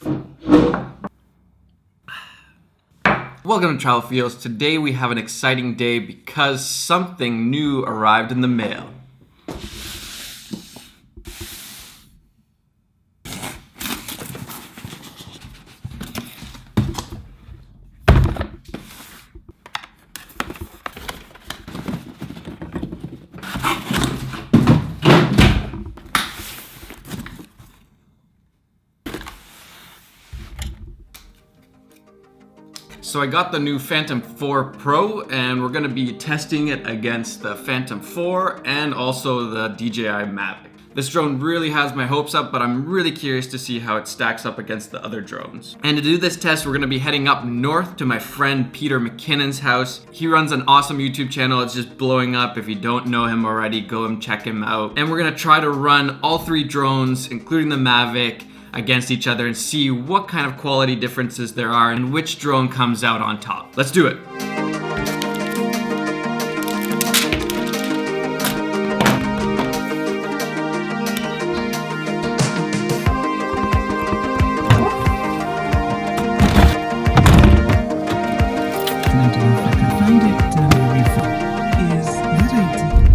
Welcome to Travel Fields. Today we have an exciting day because something new arrived in the mail. So I got the new Phantom 4 Pro and we're gonna be testing it against the Phantom 4 and also the DJI Mavic. This drone really has my hopes up, but I'm really curious to see how it stacks up against the other drones. And to do this test, we're gonna be heading up north to my friend Peter Mckinnon's house. He runs an awesome YouTube channel, it's just blowing up. If you don't know him already, go and check him out. And we're gonna try to run all three drones, including the Mavic, against each other and see what kind of quality differences there are and which drone comes out on top. Let's do it.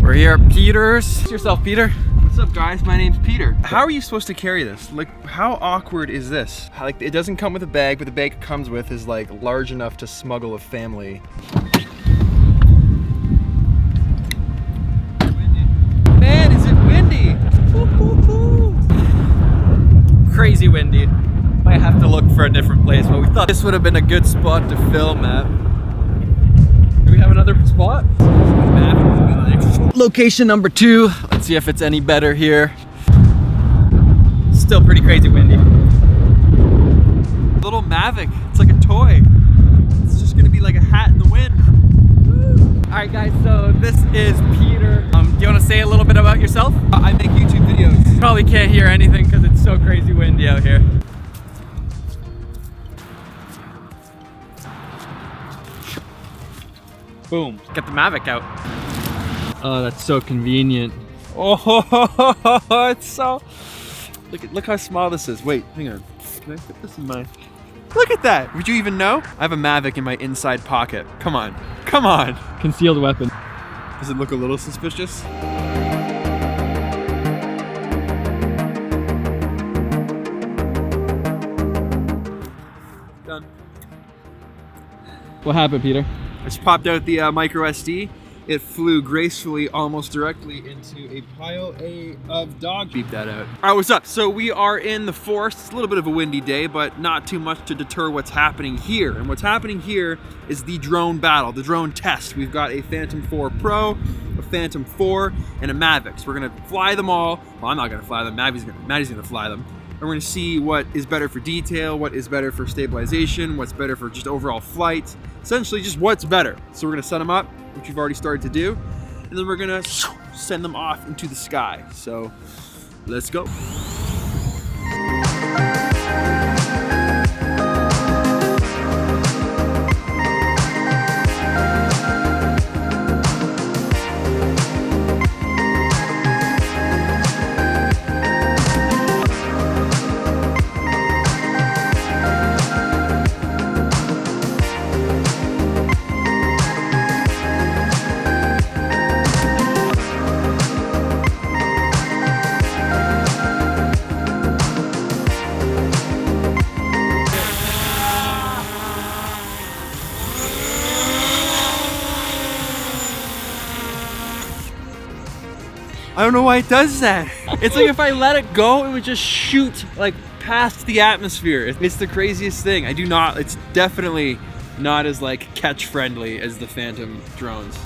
We're here at Peter's. Introduce yourself, Peter. What's up, guys? My name's Peter. How are you supposed to carry this? Like, how awkward is this? Like, it doesn't come with a bag, but the bag it comes with is like large enough to smuggle a family. Man, is it windy? Crazy windy. Might have to look for a different place, but we thought this would have been a good spot to film at. Do we have another spot? Location number 2. Let's see if it's any better here. Still pretty crazy windy. Little Mavic. It's like a toy. It's just gonna be like a hat in the wind. Alright guys, so this is Peter. Do you want to say a little bit about yourself? I make YouTube videos. Probably can't hear anything because it's so crazy windy out here. Boom. Get the Mavic out. Oh, that's so convenient. Oh, it's so... Look how small this is. Wait, hang on. Can I put this in my... Look at that! Would you even know? I have a Mavic in my inside pocket. Come on. Come on! Concealed weapon. Does it look a little suspicious? Done. What happened, Peter? I just popped out the micro SD. It flew gracefully almost directly into a pile of dog. Beep that out. All right, what's up? So we are in the forest. It's a little bit of a windy day, but not too much to deter what's happening here. And what's happening here is the drone battle, the drone test. We've got a Phantom 4 Pro, a Phantom 4, and a Mavic. So we're gonna fly them all. Well, I'm not gonna fly them. Maddie's gonna fly them. And we're gonna see what is better for detail, what is better for stabilization, what's better for just overall flight. Essentially just what's better. So we're gonna set them up, which we've already started to do, and then we're gonna send them off into the sky. So let's go. I don't know why it does that. It's like if I let it go, it would just shoot like past the atmosphere. It's the craziest thing. It's definitely not as like catch friendly as the Phantom drones.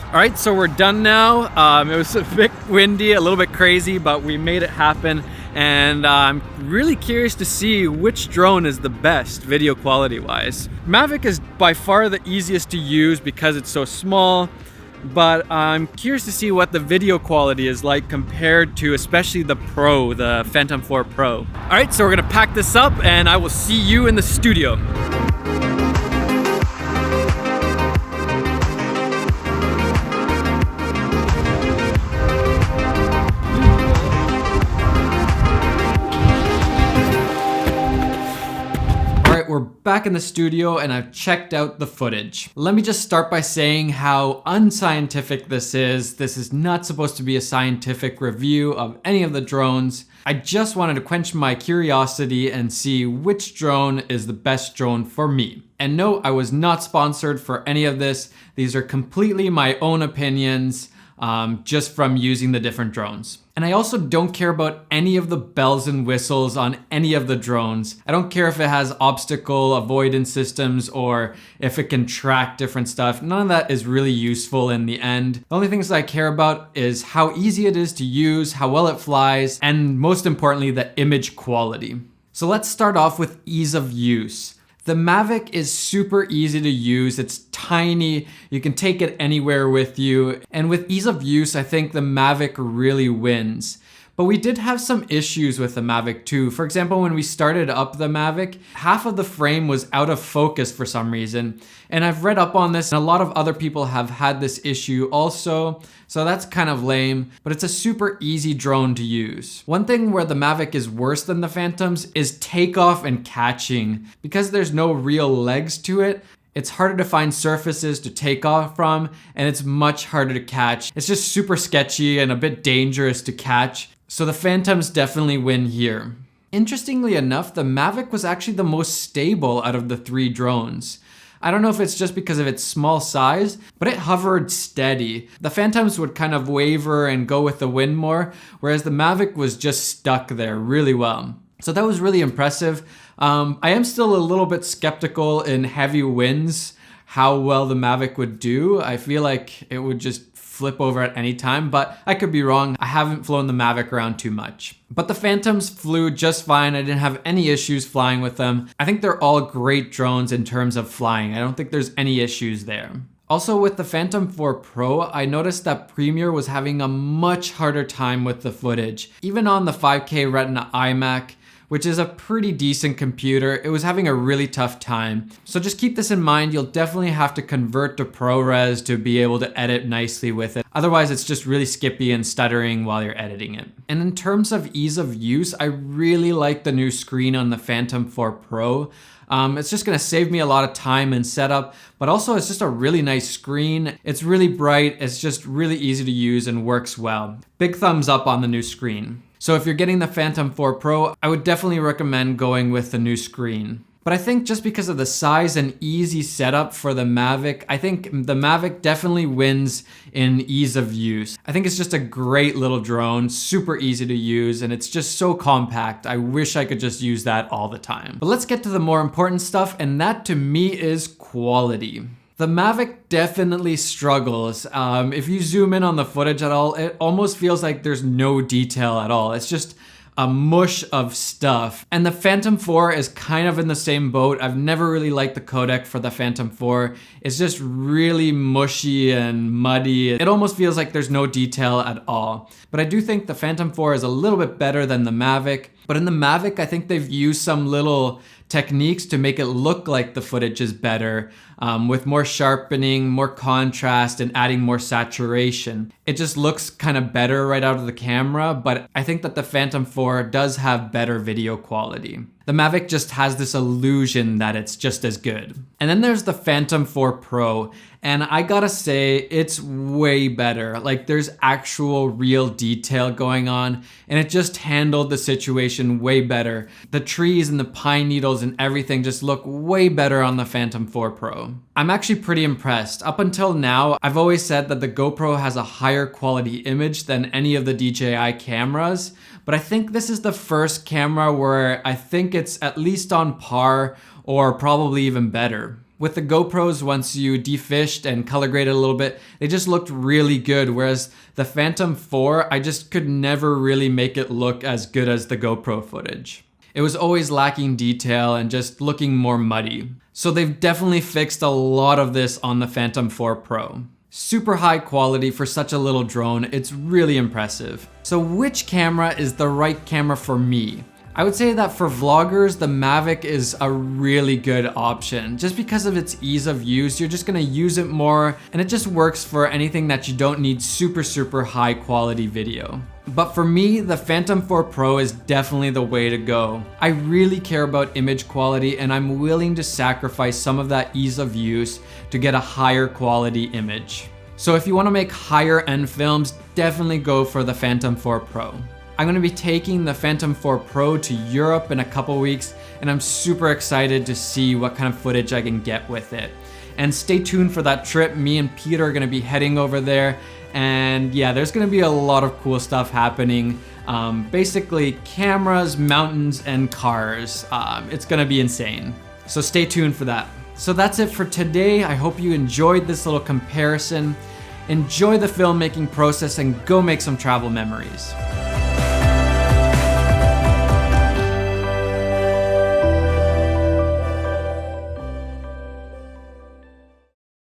All right, so we're done now. It was a bit windy, a little bit crazy, but we made it happen. And I'm really curious to see which drone is the best video quality wise. Mavic is by far the easiest to use because it's so small, but I'm curious to see what the video quality is like compared to especially the Pro, the Phantom 4 Pro. All right, so we're gonna pack this up and I will see you in the studio. We're back in the studio and I've checked out the footage. Let me just start by saying how unscientific this is. This is not supposed to be a scientific review of any of the drones. I just wanted to quench my curiosity and see which drone is the best drone for me. And no, I was not sponsored for any of this. These are completely my own opinions, just from using the different drones. And I also don't care about any of the bells and whistles on any of the drones. I don't care if it has obstacle avoidance systems or if it can track different stuff. None of that is really useful in the end. The only things that I care about is how easy it is to use, how well it flies, and most importantly, the image quality. So let's start off with ease of use. The Mavic is super easy to use. It's tiny. You can take it anywhere with you. And with ease of use, I think the Mavic really wins. But we did have some issues with the Mavic too. For example, when we started up the Mavic, half of the frame was out of focus for some reason. And I've read up on this and a lot of other people have had this issue also. So that's kind of lame, but it's a super easy drone to use. One thing where the Mavic is worse than the Phantoms is takeoff and catching. Because there's no real legs to it, it's harder to find surfaces to take off from, and it's much harder to catch. It's just super sketchy and a bit dangerous to catch. So the Phantoms definitely win here. Interestingly enough, the Mavic was actually the most stable out of the three drones. I don't know if it's just because of its small size, but it hovered steady. The Phantoms would kind of waver and go with the wind more, whereas the Mavic was just stuck there really well. So that was really impressive. I am still a little bit skeptical in heavy winds, how well the Mavic would do. I feel like it would just flip over at any time, but I could be wrong. I haven't flown the Mavic around too much. But the Phantoms flew just fine. I didn't have any issues flying with them. I think they're all great drones in terms of flying. I don't think there's any issues there. Also with the Phantom 4 Pro, I noticed that Premiere was having a much harder time with the footage. Even on the 5K Retina iMac, which is a pretty decent computer, it was having a really tough time. So just keep this in mind, you'll definitely have to convert to ProRes to be able to edit nicely with it. Otherwise, it's just really skippy and stuttering while you're editing it. And in terms of ease of use, I really like the new screen on the Phantom 4 Pro. It's just gonna save me a lot of time and setup, but also it's just a really nice screen. It's really bright, it's just really easy to use and works well. Big thumbs up on the new screen. So if you're getting the Phantom 4 Pro, I would definitely recommend going with the new screen. But I think just because of the size and easy setup for the Mavic, I think the Mavic definitely wins in ease of use. I think it's just a great little drone, super easy to use, and it's just so compact. I wish I could just use that all the time. But let's get to the more important stuff, and that to me is quality. The Mavic definitely struggles. If you zoom in on the footage at all, it almost feels like there's no detail at all. It's just a mush of stuff. And the Phantom 4 is kind of in the same boat. I've never really liked the codec for the Phantom 4. It's just really mushy and muddy. It almost feels like there's no detail at all. But I do think the Phantom 4 is a little bit better than the Mavic. But in the Mavic, I think they've used some little techniques to make it look like the footage is better, with more sharpening, more contrast, and adding more saturation. It just looks kind of better right out of the camera, but I think that the Phantom 4 does have better video quality. The Mavic just has this illusion that it's just as good. And then there's the Phantom 4 Pro, and I gotta say, it's way better. Like, there's actual real detail going on, and it just handled the situation way better. The trees and the pine needles and everything just look way better on the Phantom 4 Pro. I'm actually pretty impressed. Up until now, I've always said that the GoPro has a higher quality image than any of the DJI cameras, but I think this is the first camera where I think it's at least on par or probably even better. With the GoPros, once you defished and color graded a little bit, they just looked really good, whereas the Phantom 4, I just could never really make it look as good as the GoPro footage. It was always lacking detail and just looking more muddy. So they've definitely fixed a lot of this on the Phantom 4 Pro. Super high quality for such a little drone, it's really impressive. So which camera is the right camera for me? I would say that for vloggers, the Mavic is a really good option. Just because of its ease of use, you're just gonna use it more, and it just works for anything that you don't need super high quality video. But for me, the Phantom 4 Pro is definitely the way to go. I really care about image quality, and I'm willing to sacrifice some of that ease of use to get a higher quality image. So if you wanna make higher end films, definitely go for the Phantom 4 Pro. I'm gonna be taking the Phantom 4 Pro to Europe in a couple weeks, and I'm super excited to see what kind of footage I can get with it. And stay tuned for that trip. Me and Peter are gonna be heading over there, and yeah, there's gonna be a lot of cool stuff happening. Basically cameras, mountains, and cars. It's gonna be insane. So stay tuned for that. So that's it for today. I hope you enjoyed this little comparison. Enjoy the filmmaking process and go make some travel memories.